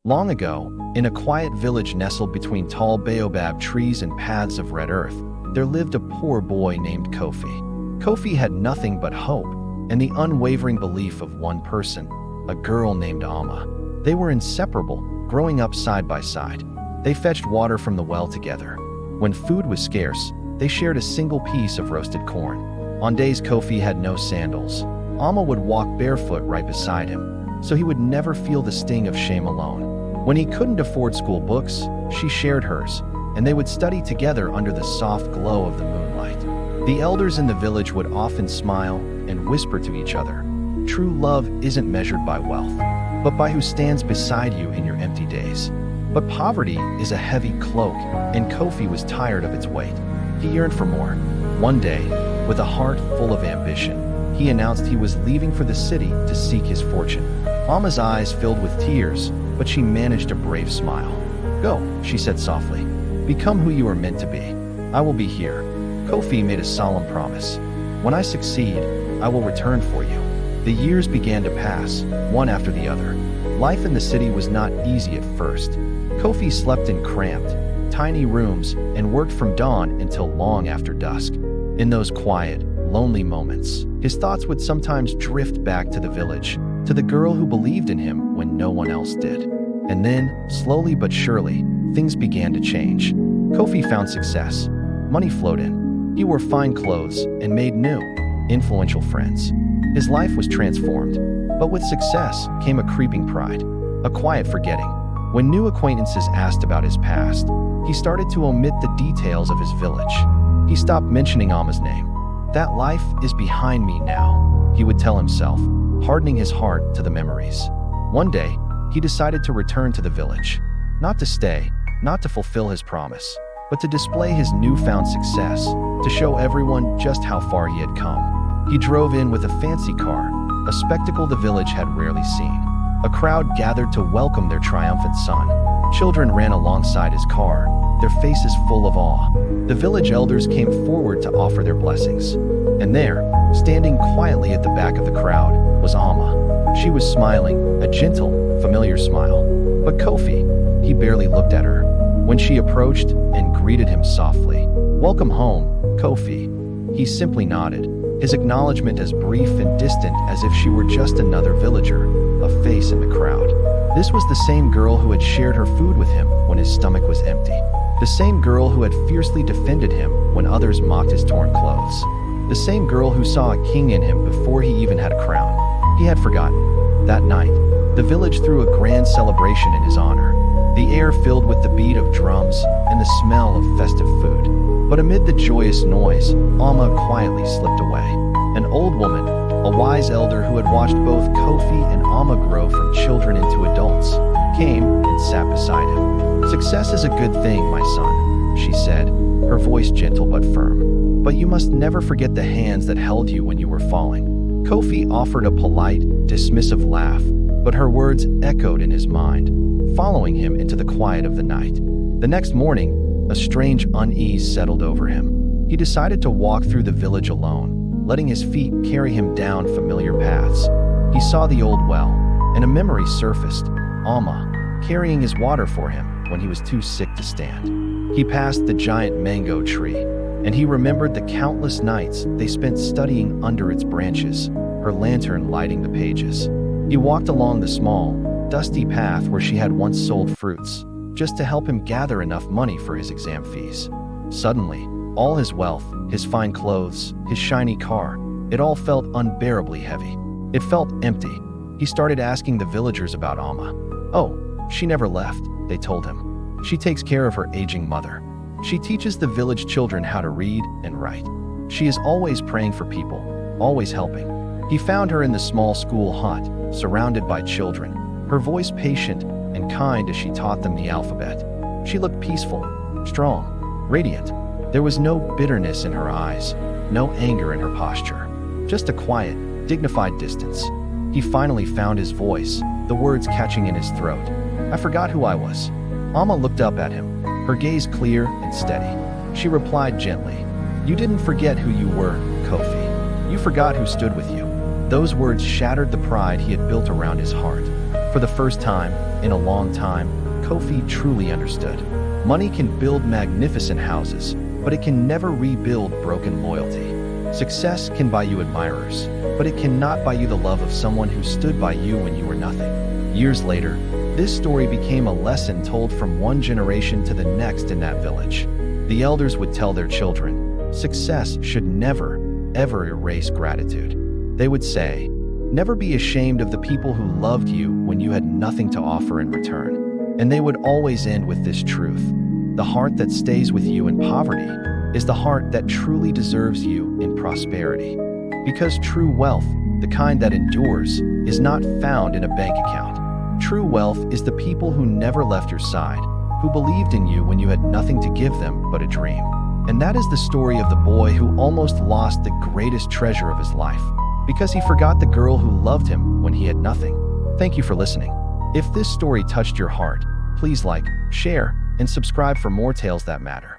Long ago, in a quiet village nestled between tall baobab trees and paths of red earth, there lived a poor boy named Kofi. Kofi had nothing but hope and the unwavering belief of one person, a girl named Amma. They were inseparable, growing up side by side. They fetched water from the well together. When food was scarce, they shared a single piece of roasted corn. On days Kofi had no sandals, Amma would walk barefoot right beside him, so he would never feel the sting of shame alone. When he couldn't afford school books, she shared hers, and they would study together under the soft glow of the moonlight. The elders in the village would often smile and whisper to each other, "True love isn't measured by wealth, but by who stands beside you in your empty days." But poverty is a heavy cloak, and Kofi was tired of its weight. He yearned for more. One day, with a heart full of ambition, he announced he was leaving for the city to seek his fortune. Amma's eyes filled with tears, but she managed a brave smile. "Go," she said softly. "Become who you are meant to be. I will be here." Kofi made a solemn promise. "When I succeed, I will return for you." The years began to pass, one after the other. Life in the city was not easy at first. Kofi slept in cramped, tiny rooms and worked from dawn until long after dusk. In those quiet, lonely moments, his thoughts would sometimes drift back to the village, to the girl who believed in him when no one else did. And then, slowly but surely, things began to change. Kofi found success. Money flowed in. He wore fine clothes and made new, influential friends. His life was transformed. But with success came a creeping pride, a quiet forgetting. When new acquaintances asked about his past, he started to omit the details of his village. He stopped mentioning Amma's name. "That life is behind me now," he would tell himself, hardening his heart to the memories. One day, he decided to return to the village. Not to stay, not to fulfill his promise, but to display his newfound success, to show everyone just how far he had come. He drove in with a fancy car, a spectacle the village had rarely seen. A crowd gathered to welcome their triumphant son. Children ran alongside his car, their faces full of awe. The village elders came forward to offer their blessings. And there, standing quietly at the back of the crowd, was Amma. She was smiling, a gentle, familiar smile. But Kofi, he barely looked at her. When she approached and greeted him softly, "Welcome home, Kofi," he simply nodded, his acknowledgement as brief and distant as if she were just another villager, a face in the crowd. This was the same girl who had shared her food with him when his stomach was empty. The same girl who had fiercely defended him when others mocked his torn clothes. The same girl who saw a king in him before he even had a crown. He had forgotten. That night, the village threw a grand celebration in his honor. The air filled with the beat of drums and the smell of festive food. But amid the joyous noise, Amma quietly slipped away. An old woman, a wise elder who had watched both Kofi and Amma grow from children into adults, came and sat beside him. "Success is a good thing, my son," she said, her voice gentle but firm. "But you must never forget the hands that held you when you were falling." Kofi offered a polite, dismissive laugh, but her words echoed in his mind, following him into the quiet of the night. The next morning, a strange unease settled over him. He decided to walk through the village alone, letting his feet carry him down familiar paths. He saw the old well, and a memory surfaced, Amma, carrying his water for him when he was too sick to stand. He passed the giant mango tree, and he remembered the countless nights they spent studying under its branches, her lantern lighting the pages. He walked along the small, dusty path where she had once sold fruits, just to help him gather enough money for his exam fees. Suddenly, all his wealth, his fine clothes, his shiny car, it all felt unbearably heavy. It felt empty. He started asking the villagers about Amma. "Oh, she never left," they told him. "She takes care of her aging mother. She teaches the village children how to read and write. She is always praying for people, always helping." He found her in the small school hut, surrounded by children, her voice patient and kind as she taught them the alphabet. She looked peaceful, strong, radiant. There was no bitterness in her eyes, no anger in her posture, just a quiet, dignified distance. He finally found his voice, the words catching in his throat. "I forgot who I was." Amma looked up at him, her gaze clear and steady. She replied gently, "You didn't forget who you were, Kofi. You forgot who stood with you." Those words shattered the pride he had built around his heart. For the first time in a long time, Kofi truly understood. Money can build magnificent houses, but it can never rebuild broken loyalty. Success can buy you admirers, but it cannot buy you the love of someone who stood by you when you were nothing. Years later, this story became a lesson told from one generation to the next in that village. The elders would tell their children, success should never, ever erase gratitude. They would say, never be ashamed of the people who loved you when you had nothing to offer in return. And they would always end with this truth: the heart that stays with you in poverty is the heart that truly deserves you in prosperity. Because true wealth, the kind that endures, is not found in a bank account. True wealth is the people who never left your side, who believed in you when you had nothing to give them but a dream. And that is the story of the boy who almost lost the greatest treasure of his life, because he forgot the girl who loved him when he had nothing. Thank you for listening. If this story touched your heart, please like, share, and subscribe for more tales that matter.